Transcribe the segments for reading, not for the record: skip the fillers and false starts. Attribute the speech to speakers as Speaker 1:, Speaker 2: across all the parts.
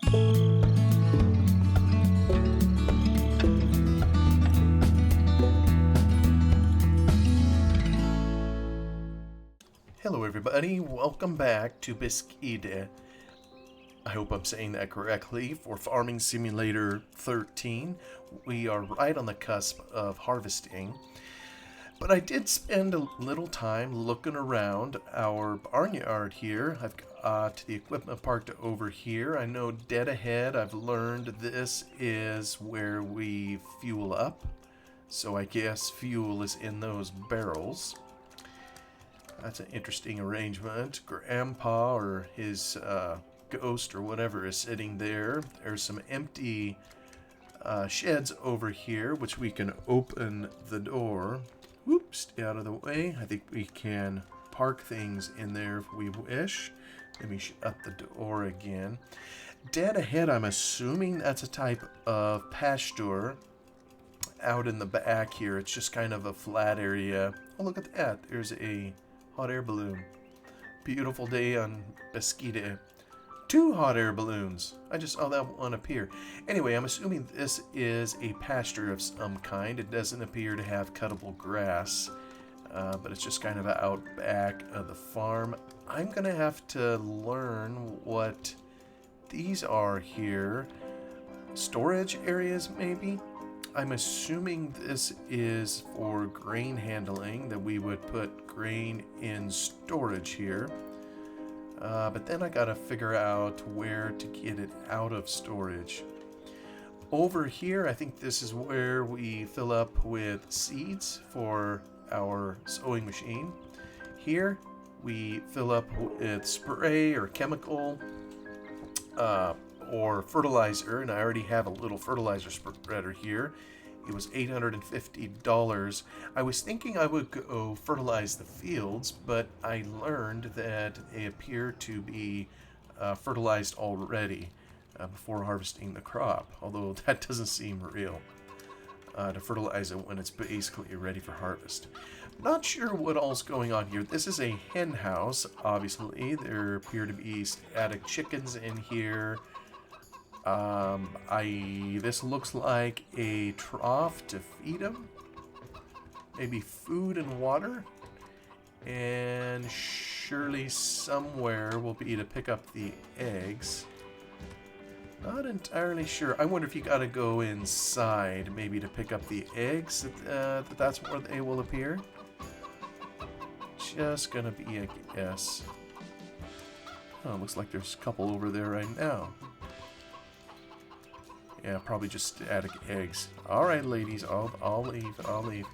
Speaker 1: Hello everybody, welcome back to Beskidy. I hope I'm saying that correctly, for Farming Simulator 13. We are right on the cusp of harvesting. But I did spend a little time looking around our barnyard here. I've got the equipment parked over here. I know dead ahead I've learned this is where we fuel up. So I guess fuel is in those barrels. That's an interesting arrangement. Grandpa or his ghost or whatever is sitting there. There's some empty sheds over here, which we can open the door. Whoops, stay out of the way. I think we can park things in there if we wish. Let me shut the door again. Dead ahead, I'm assuming that's a type of pasture out in the back here. It's just kind of a flat area. Oh, look at that. There's a hot air balloon. Beautiful day on Beskidy. 2 hot air balloons. I just saw that one appear. Anyway, I'm assuming this is a pasture of some kind. It doesn't appear to have cuttable grass, but it's just kind of out back of the farm. I'm gonna have to learn what these are here. Storage areas, maybe? I'm assuming this is for grain handling, that we would put grain in storage here. But then I gotta figure out where to get it out of storage. Over here, I think this is where we fill up with seeds for our sowing machine. Here, we fill up with spray or chemical or fertilizer, and I already have a little fertilizer spreader here. It was $850. I was thinking I would go fertilize the fields, but I learned that they appear to be fertilized already before harvesting the crop, although that doesn't seem real, to fertilize it when it's basically ready for harvest. Not sure what all's going on here. This is a hen house, obviously. There appear to be static chickens in here. This looks like a trough to feed them. Maybe food and water. And surely somewhere will be to pick up the eggs. Not entirely sure. I wonder if you gotta go inside maybe to pick up the eggs. That's where they will appear. Just gonna be a guess. Oh, looks like there's a couple over there right now. Yeah, probably just static eggs. Alright, ladies, I'll leave.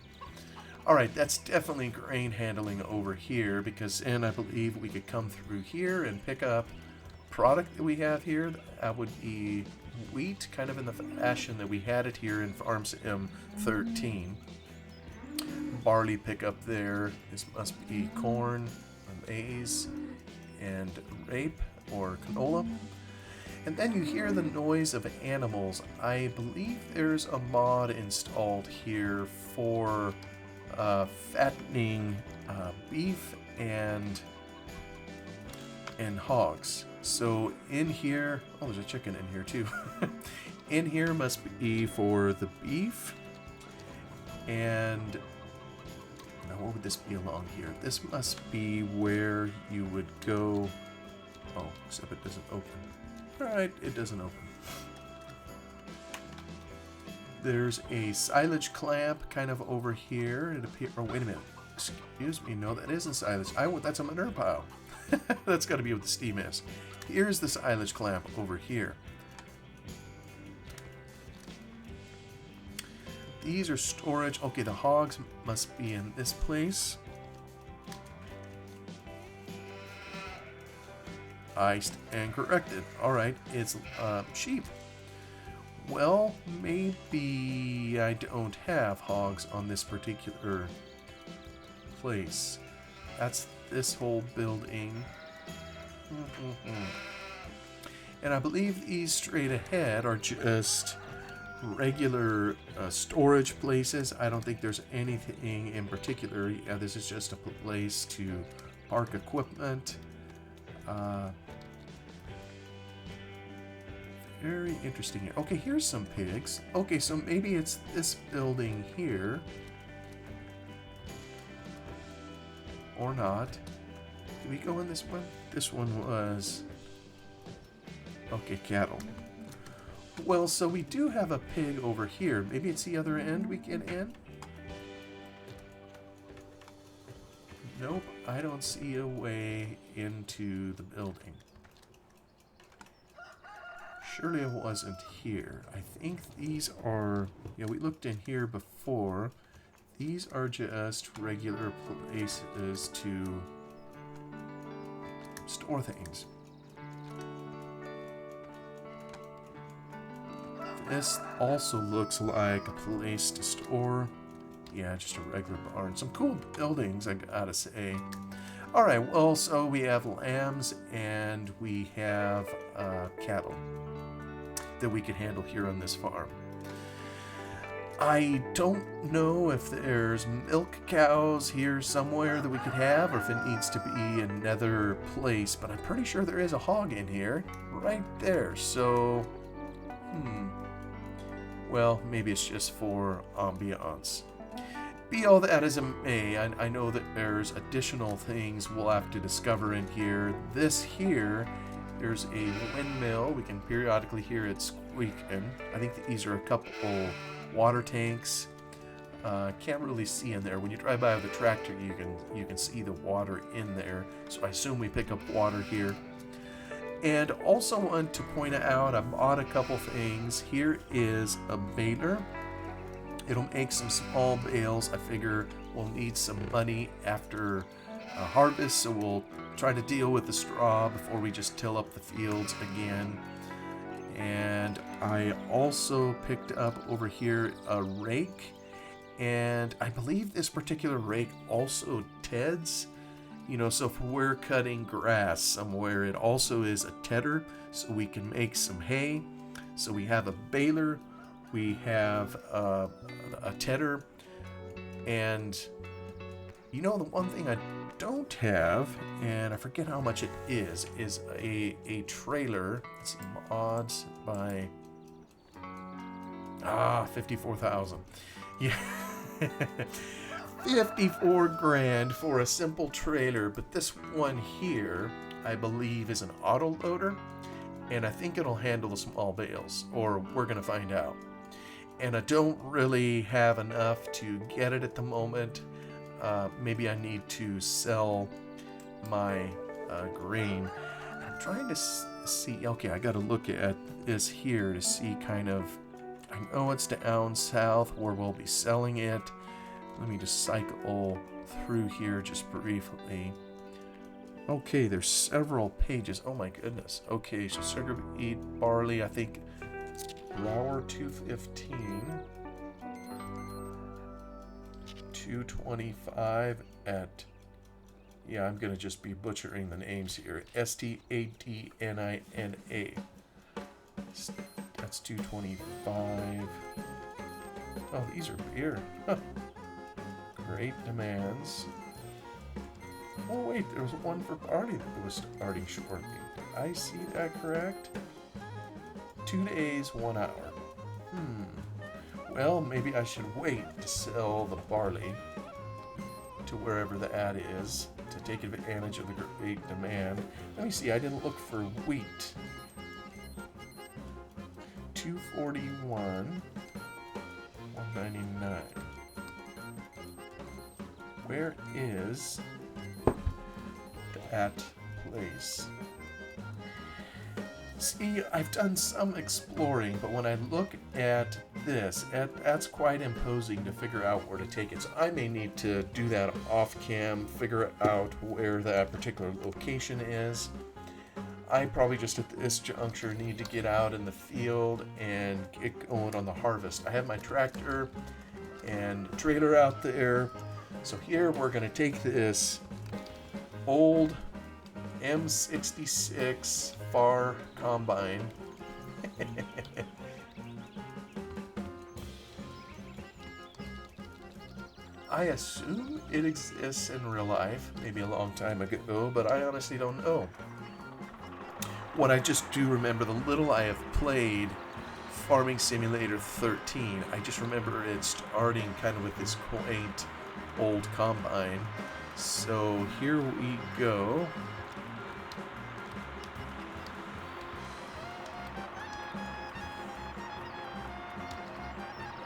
Speaker 1: Alright, that's definitely grain handling over here, because then I believe we could come through here and pick up product that we have here. That would be wheat, kind of in the fashion that we had it here in Farm Sim 13. Barley pickup there. This must be corn, maize, and rape or canola. And then you hear the noise of animals. I believe there's a mod installed here for fattening beef and hogs. So in here, oh, there's a chicken in here too. In here must be for the beef. And now what would this be along here? This must be where you would go. Oh, except it doesn't open. Alright, it doesn't open. There's a silage clamp kind of over here. It appears. Oh, wait a minute. Excuse me. No, that isn't silage. That's a manure pile. That's got to be what the steam is. Here's the silage clamp over here. These are storage. Okay, the hogs must be in this place. I stand corrected. Alright, it's sheep. Well, maybe I don't have hogs on this particular place. That's this whole building. And I believe these straight ahead are just regular storage places. I don't think there's anything in particular. Yeah, this is just a place to park equipment. Very interesting here. Okay, here's some pigs. Okay, so maybe it's this building here. Or not. Did we go in this one? This one was... Okay, cattle. Well, so we do have a pig over here. Maybe it's the other end we get in? Nope, I don't see a way into the building. Surely it wasn't here. I think these are... Yeah, we looked in here before. These are just regular places to store things. This also looks like a place to store. Yeah, just a regular barn. Some cool buildings, I gotta say. Alright, well, so we have lambs and we have cattle that we can handle here on this farm. I don't know if there's milk cows here somewhere that we could have, or if it needs to be another place, but I'm pretty sure there is a hog in here, right there, so, well, maybe it's just for ambiance. Be all that as it may, I know that there's additional things we'll have to discover in here. This here, there's a windmill. We can periodically hear it squeaking. I think that these are a couple water tanks. Can't really see in there. When you drive by with a tractor, you can see the water in there. So I assume we pick up water here. And also want to point out, I bought a couple things. Here is a baler. It'll make some small bales. I figure we'll need some money after harvest, so we'll try to deal with the straw before we just till up the fields again. And I also picked up over here a rake, and I believe this particular rake also teads. You know, so if we're cutting grass somewhere, it also is a tedder, so we can make some hay. So we have a baler, we have a tedder, and you know, the one thing I don't have, and I forget how much it is a trailer. It's mods by 54,000. Yeah. 54 grand for a simple trailer, but this one here, I believe, is an auto loader, and I think it'll handle the small bales, or we're gonna find out. And I don't really have enough to get it at the moment. Maybe I need to sell my grain. I'm trying to see, okay, I gotta look at this here to see kind of, I know it's down south where we'll be selling it. Let me just cycle through here just briefly. Okay, there's several pages. Oh my goodness. Okay, so sugar beet, barley, I think flour 215, 225 at, yeah, I'm gonna just be butchering the names here. Statdnina. That's 225. Oh, these are beer. Huh. Great demands. Oh wait, there was one for barley that was starting shortly. Did I see that correct? 2 days, 1 hour. Well, maybe I should wait to sell the barley to wherever the ad is to take advantage of the great demand. Let me see, I didn't look for wheat. 241, 199. Where is that place? See, I've done some exploring, but when I look at this, that's quite imposing to figure out where to take it. So I may need to do that off cam, figure out where that particular location is. I probably just at this juncture need to get out in the field and get going on the harvest. I have my tractor and trailer out there. So here we're going to take this old M66 FAR combine. I assume it exists in real life, maybe a long time ago, but I honestly don't know. what I just do remember, the little I have played Farming Simulator 13, I just remember it starting kind of with this quaint old combine. So here we go.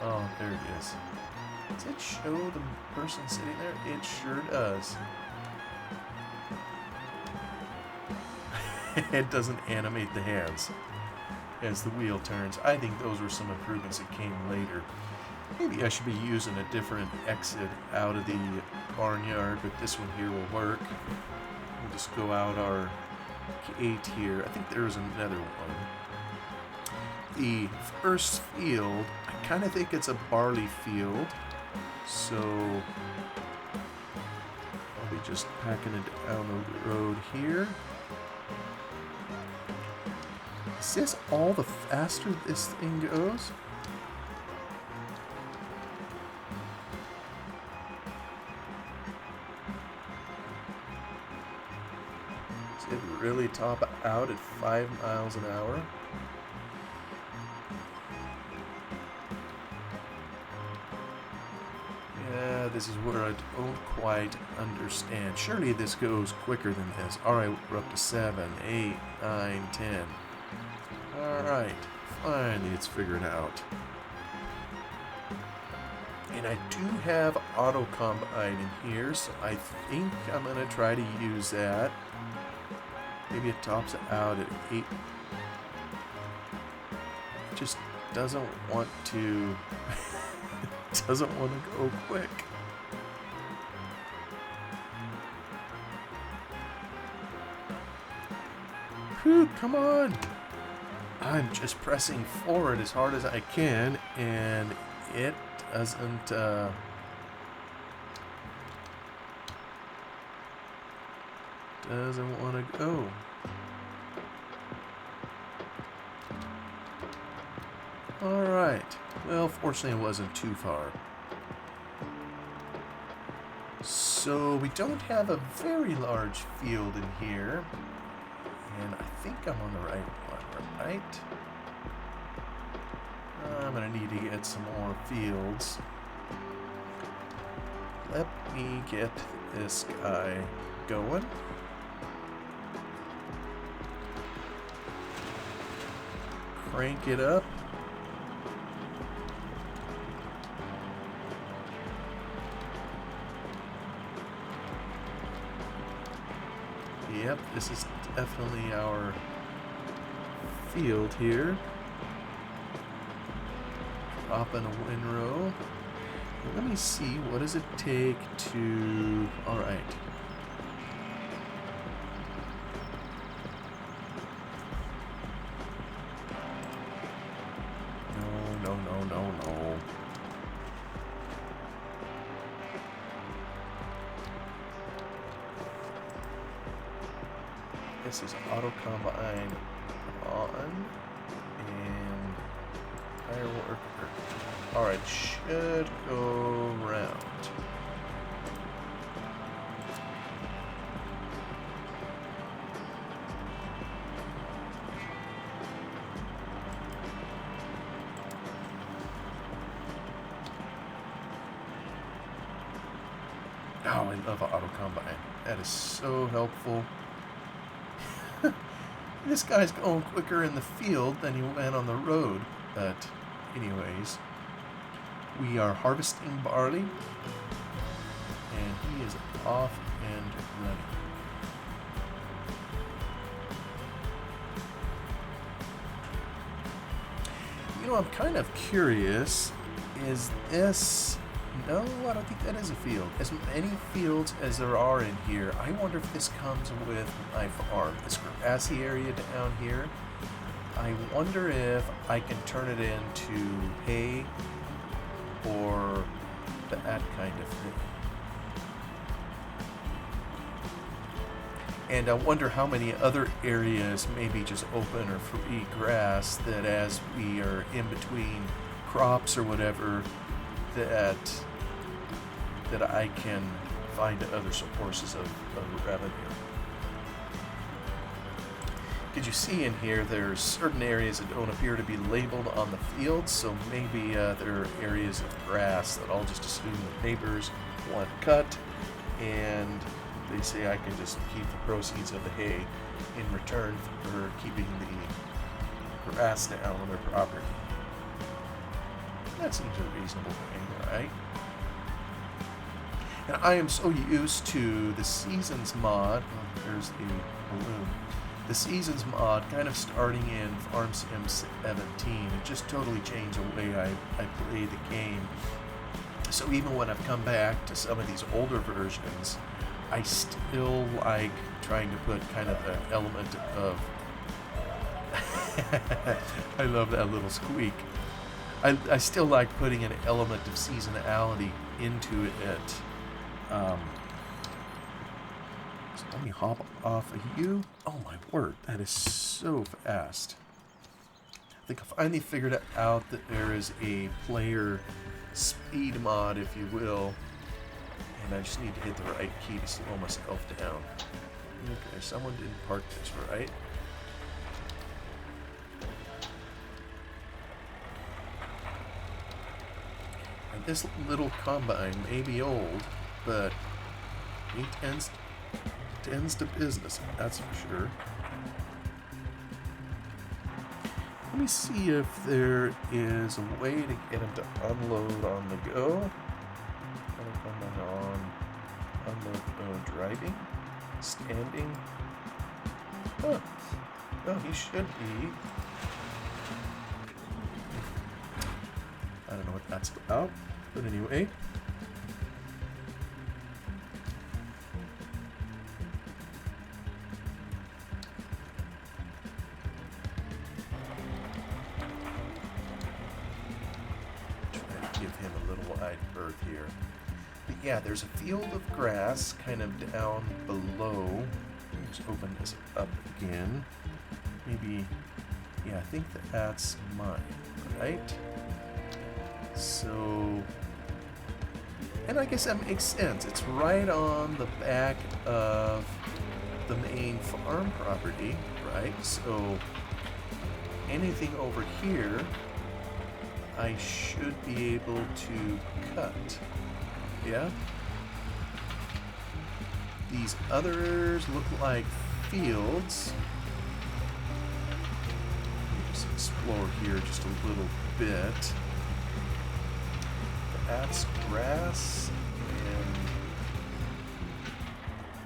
Speaker 1: Oh, there it is. Does it show the person sitting there? It sure does. It doesn't animate the hands as the wheel turns. I think those were some improvements that came later. Maybe I should be using a different exit out of the barnyard, but this one here will work. We'll just go out our gate here. I think there is another one. The first field, I kind of think it's a barley field, so I'll be just packing it down the road here. Is this all the faster this thing goes? Does it really top out at 5 miles an hour? Yeah, this is where I don't quite understand. Surely this goes quicker than this. Alright, we're up to 7, 8, 9, 10. Alright, finally it's figured out. And I do have auto combine in here, so I think I'm going to try to use that. Maybe it tops out at 8. It just doesn't want to doesn't want to go quick. Whew, come on. I'm just pressing forward as hard as I can, and it doesn't want to go. Alright. Well, fortunately it wasn't too far. So we don't have a very large field in here. And I think I'm on the right one, right? I'm going to need to get some more fields. Let me get this guy going. Crank it up. Yep, this is definitely our field here. Drop in a windrow. Let me see, what does it take to... Alright. No. This is auto combine on and tire worker. Alright, should go round. Oh, I love auto combine. That is so helpful. This guy's going quicker in the field than he went on the road. But anyways, we are harvesting barley, and he is off and running. You know, I'm kind of curious, is this... No, I don't think that is a field. As many fields as there are in here, I wonder if this comes with my farm. This grassy area down here, I wonder if I can turn it into hay or that kind of thing. And I wonder how many other areas may be just open or free grass that as we are in between crops or whatever, that I can find other sources of revenue. Could you see in here there's certain areas that don't appear to be labeled on the field, so maybe there are areas of grass that I'll just assume the neighbors want cut, and they say I can just keep the proceeds of the hay in return for keeping the grass down on their property. That seems a reasonable thing, right? And I am so used to the Seasons mod. Oh, there's the balloon. The Seasons mod kind of starting in Farm Sim 17. It just totally changed the way I play the game. So even when I've come back to some of these older versions, I still like trying to put kind of an element of... I love that little squeak. I still like putting an element of seasonality into it. So let me hop off of you. Oh my word, that is so fast. I think I finally figured out that there is a player speed mod, if you will. And I just need to hit the right key to slow myself down. Okay, someone didn't park this right. And this little combine may be old, but he tends to business, that's for sure. Let me see if there is a way to get him to unload on the go. Unload, driving, standing. Huh. Well, he should be. I don't know what that's about, but anyway. Give him a little wide berth here. But yeah, there's a field of grass kind of down below. Let's open this up again. Maybe, yeah, I think that's mine, right? So, and I guess that makes sense. It's right on the back of the main farm property, right? So, anything over here I should be able to cut. Yeah? These others look like fields. Let's explore here just a little bit. That's grass, and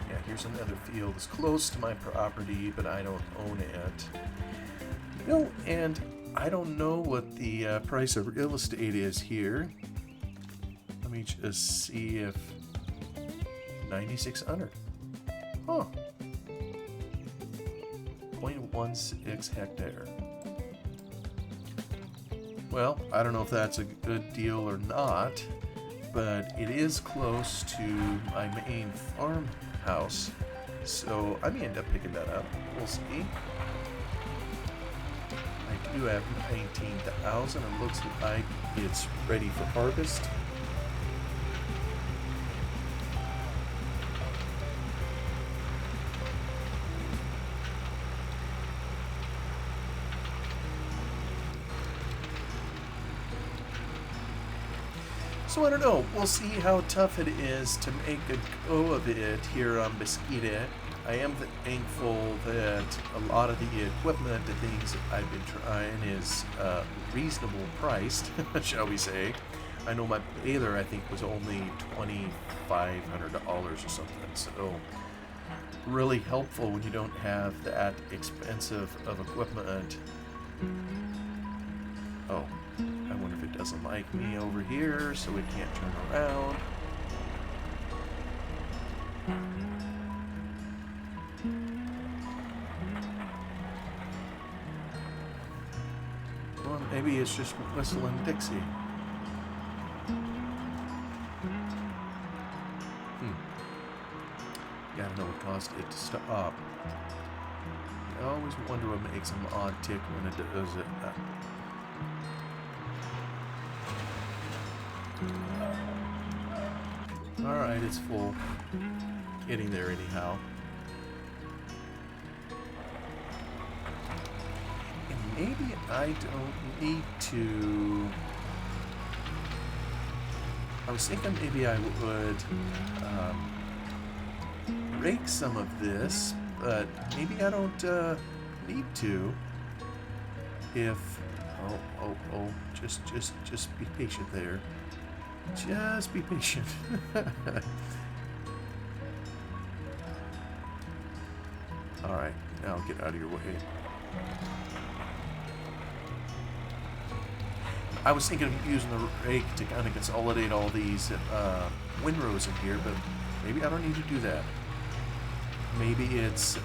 Speaker 1: yeah, here's another field. It's close to my property, but I don't own it. You know, and I don't know what the price of real estate is here. Let me just see if 9,600. Huh. 0.16 hectare. Well, I don't know if that's a good deal or not, but it is close to my main farmhouse, so I may end up picking that up. We'll see. I do have 19,000. It looks like it's ready for harvest. So I don't know, we'll see how tough it is to make a go of it here on Beskidy. I am thankful that a lot of the equipment and things that I've been trying is reasonable priced, shall we say. I know my baler, I think, was only $2,500 or something, so really helpful when you don't have that expensive of equipment. Oh. I wonder if it doesn't like me over here, so it can't turn around. Well, maybe it's just whistling Dixie. Gotta know what caused it to stop. I always wonder what makes an odd tick when it does it. Alright, it's full. Getting there anyhow. maybe I don't need to... I was thinking maybe I would rake some of this, but maybe I don't need to. If... Oh, just be patient there. Just be patient. Alright, now get out of your way. I was thinking of using the rake to kind of consolidate all these windrows in here, but maybe I don't need to do that. Maybe it's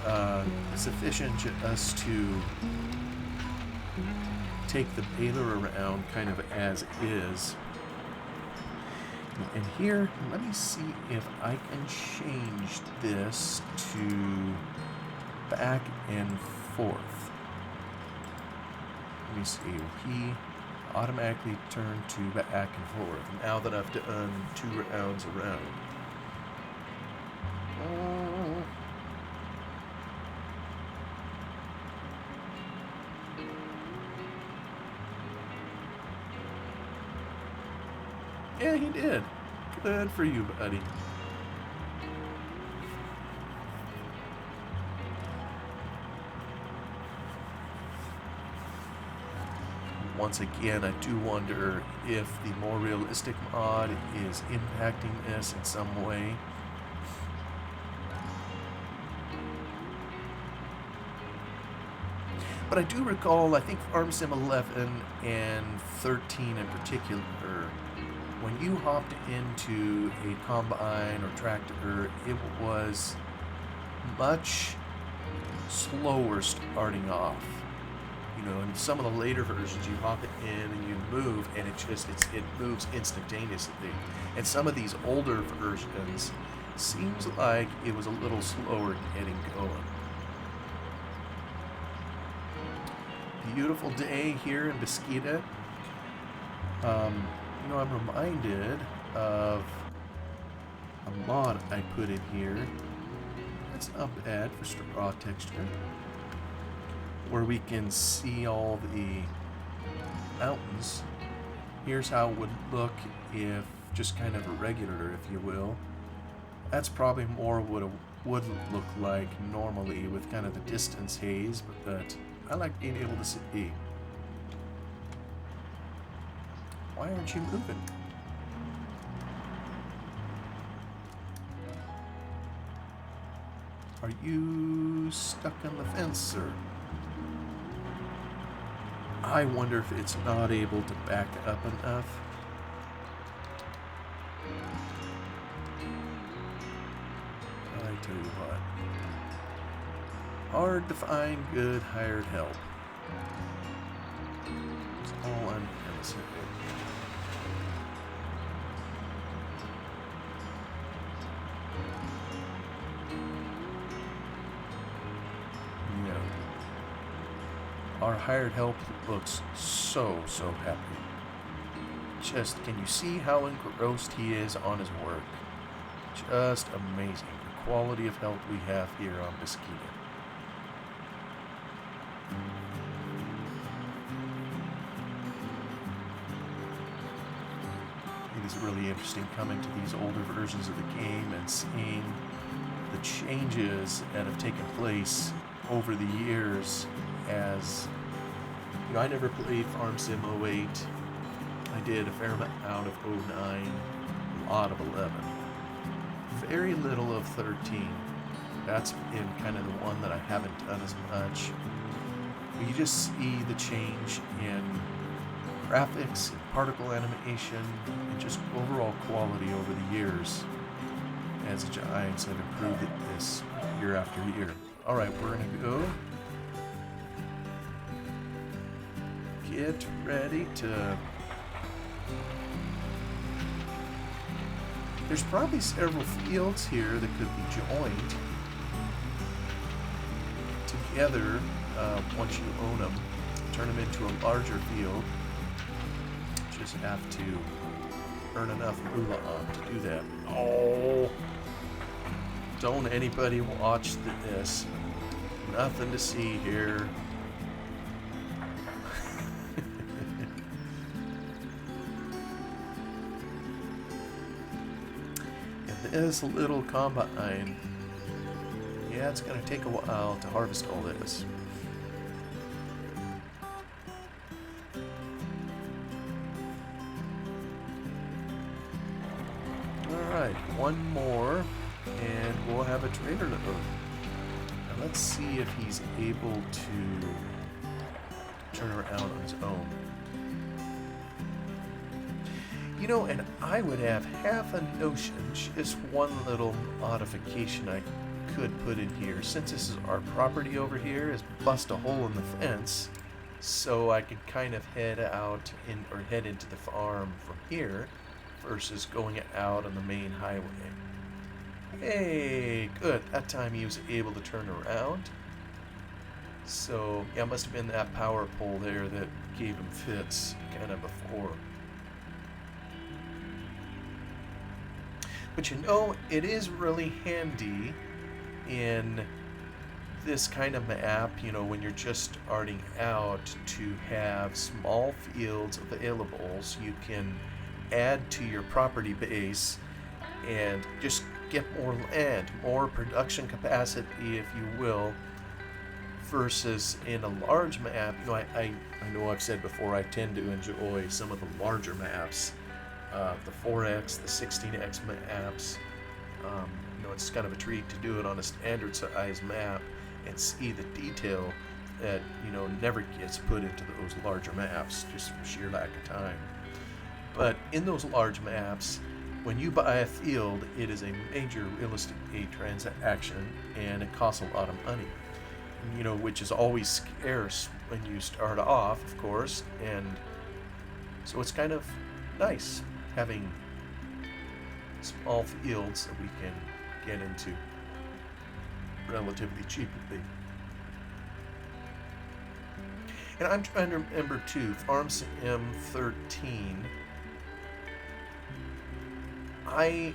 Speaker 1: sufficient just to take the baler around kind of as is. And here, let me see if I can change this to back and forth. Let me see. He automatically turn to back and forth now that I've done 2 rounds around. Yeah, he did. Good for you, buddy. Once again, I do wonder if the more realistic mod is impacting this in some way. But I do recall, I think Farm Sim 11 and 13 in particular, when you hopped into a combine or tractor, it was much slower starting off. You know, in some of the later versions, you hop it in and you move, and it moves instantaneously. And some of these older versions, seems like it was a little slower getting going. Beautiful day here in Beskidy. You know, I'm reminded of a mod I put in here. That's not bad for straw texture, where we can see all the mountains. Here's how it would look if just kind of a regular, if you will. That's probably more what it would look like normally with kind of the distance haze, but I like being able to see. Why aren't you moving? Are you stuck on the fence, sir? I wonder if it's not able to back up enough. I tell you what. Hard to find good hired help. That's all I'm gonna say. Our hired help looks so happy. Just, can you see how engrossed he is on his work? Just amazing, the quality of help we have here on Beskidy. It is really interesting coming to these older versions of the game and seeing the changes that have taken place over the years. As you know, I never played Farm Sim 08. I did a fair amount of 09, a lot of 11. Very little of 13. That's been kind of the one that I haven't done as much. But you just see the change in graphics, and particle animation, and just overall quality over the years as the Giants have improved this year after year. Alright, we're going to go. Get ready to... There's probably several fields here that could be joined together once you own them. Turn them into a larger field. Just have to earn enough moolah to do that. Oh! Don't anybody watch this. Nothing to see here. this little combine. Yeah, it's gonna take a while to harvest all this. Alright, one more, and we'll have a trailer load. Now let's see if he's able to turn around on his own. You know, and I would have half a notion, just one little modification I could put in here, since this is our property over here, is bust a hole in the fence, so I could kind of head out in, or head into the farm from here, versus going out on the main highway. Hey, good, that time he was able to turn around. So, yeah, it must have been that power pole there that gave him fits kind of before. But you know, it is really handy in this kind of map, you know, when you're just starting out, to have small fields available so you can add to your property base and just get more land, more production capacity, if you will, versus in a large map. You know, I know I've said before, I tend to enjoy some of the larger maps. The 4X, the 16X maps. You know, it's kind of a treat to do it on a standard size map and see the detail that, you know, never gets put into those larger maps, just from sheer lack of time. But in those large maps, when you buy a field, it is a major real estate transaction, and it costs a lot of money, you know, which is always scarce when you start off, of course, and so it's kind of nice having small fields that we can get into relatively cheaply. And I'm trying to remember too, Farm Sim 13, I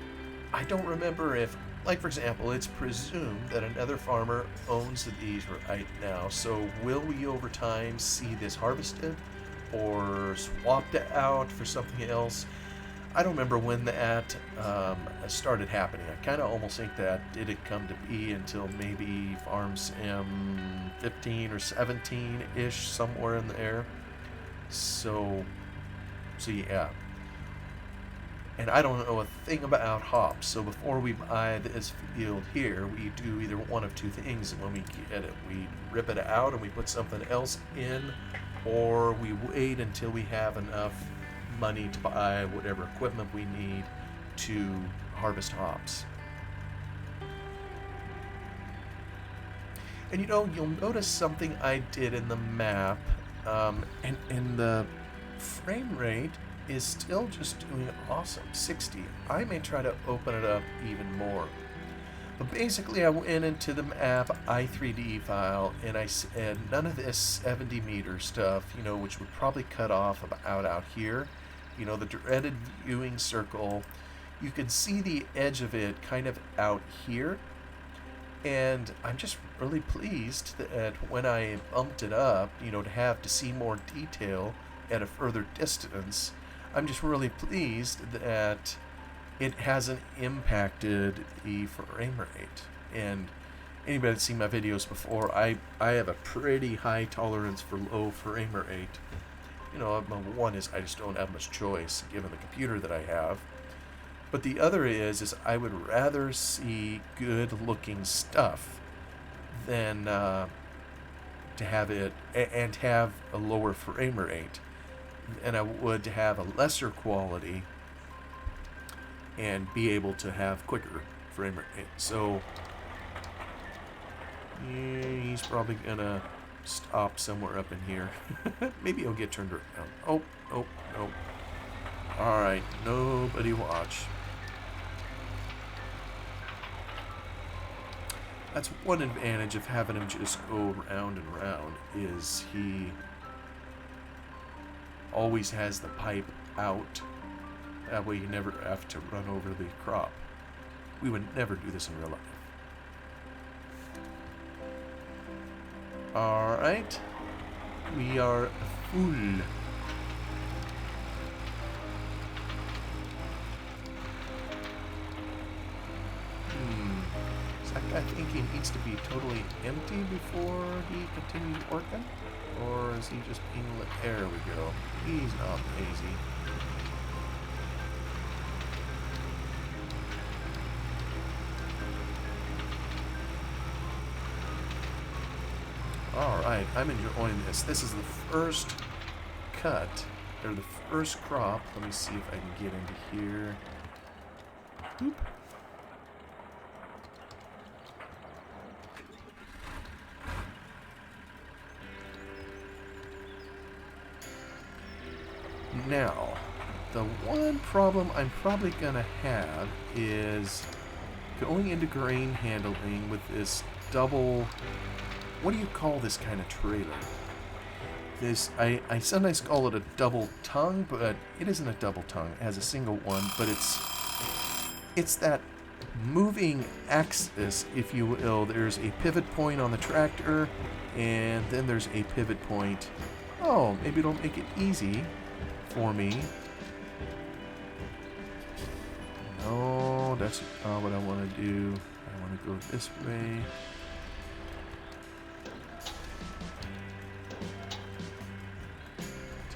Speaker 1: don't remember if, like for example, it's presumed that another farmer owns these right now, so will we over time see this harvested or swapped out for something else? I don't remember when that started happening. I kind of almost think that didn't come to be until maybe Farm Sim 15 or 17-ish, somewhere in there. So yeah. And I don't know a thing about hops, so before we buy this field here, we do either one of two things. When we get it, we rip it out and we put something else in, or we wait until we have enough money to buy whatever equipment we need to harvest hops. And you know, you'll notice something I did in the map, and the frame rate is still just doing awesome, 60. I may try to open it up even more. But basically, I went into the map i3D file and I said none of this 70 meter stuff, you know, which would probably cut off about out here. You know, the dreaded viewing circle. You can see the edge of it kind of out here. And I'm just really pleased that when I bumped it up, you know, to see more detail at a further distance, I'm just really pleased that it hasn't impacted the frame rate. And anybody that's seen my videos before, I have a pretty high tolerance for low frame rate. You know, one is I just don't have much choice given the computer that I have. But the other is I would rather see good looking stuff than to have it and have a lower frame rate, and I would to have a lesser quality and be able to have quicker frame rate. So yeah, he's probably gonna stop somewhere up in here. Maybe he'll get turned around. Oh, no. Alright, nobody watch. That's one advantage of having him just go round and round, is he always has the pipe out. That way you never have to run over the crop. We would never do this in real life. Alright. We are full. I think he needs to be totally empty before he continues working? Or is he just being lit? There we go. He's not lazy. Alright, I'm enjoying this. This is the first cut, or the first crop. Let me see if I can get into here. Boop. Now, the one problem I'm probably going to have is going into grain handling with this double... What do you call this kind of trailer? This, I sometimes call it a double tongue, but it isn't a double tongue. It has a single one, but it's that moving axis, if you will. There's a pivot point on the tractor, and then there's a pivot point. Oh, maybe it'll make it easy for me. No, that's not what I want to do. I want to go this way.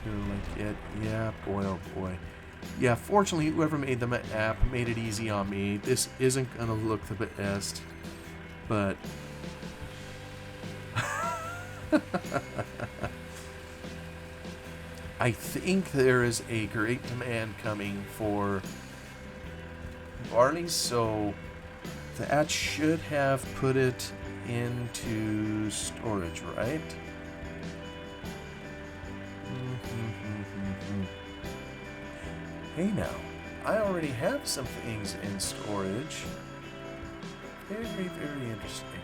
Speaker 1: Like it. Yeah, boy, oh boy. Yeah, fortunately, whoever made the app made it easy on me. This isn't gonna look the best, but I think there is a great demand coming for barley, so that should have put it into storage, right? Hey now, I already have some things in storage. Very, very interesting.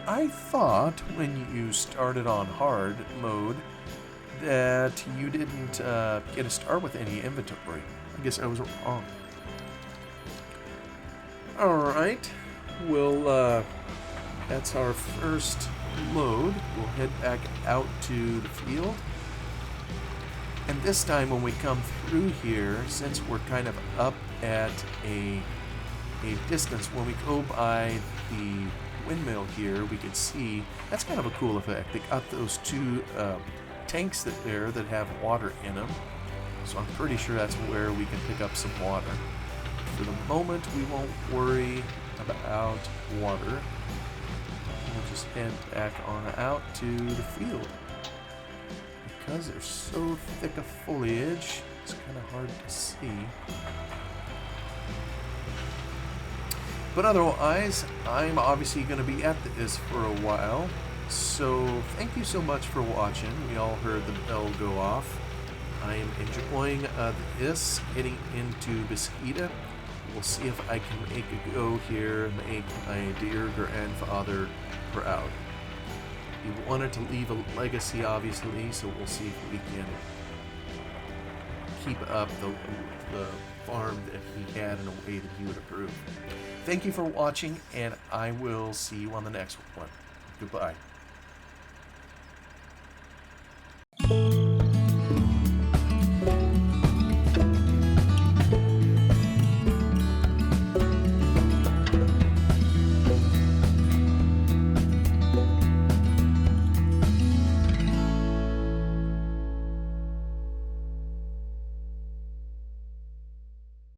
Speaker 1: I thought when you started on hard mode that you didn't get a start with any inventory. I guess I was wrong. Alright, well, that's our first load. We'll head back out to the field. And this time when we come through here, since we're kind of up at a distance, when we go by the windmill here, we can see, that's kind of a cool effect. They got those two tanks that have water in them. So I'm pretty sure that's where we can pick up some water. For the moment, we won't worry about water. We'll just head back on out to the field. Because they're so thick of foliage, it's kind of hard to see. But otherwise, I'm obviously going to be at this for a while. So thank you so much for watching. We all heard the bell go off. I am enjoying this, getting into Beskidy. We'll see if I can make a go here, make my dear grandfather proud. He wanted to leave a legacy, obviously, so we'll see if we can keep up the farm that he had in a way that he would approve. Thank you for watching, and I will see you on the next one. Goodbye.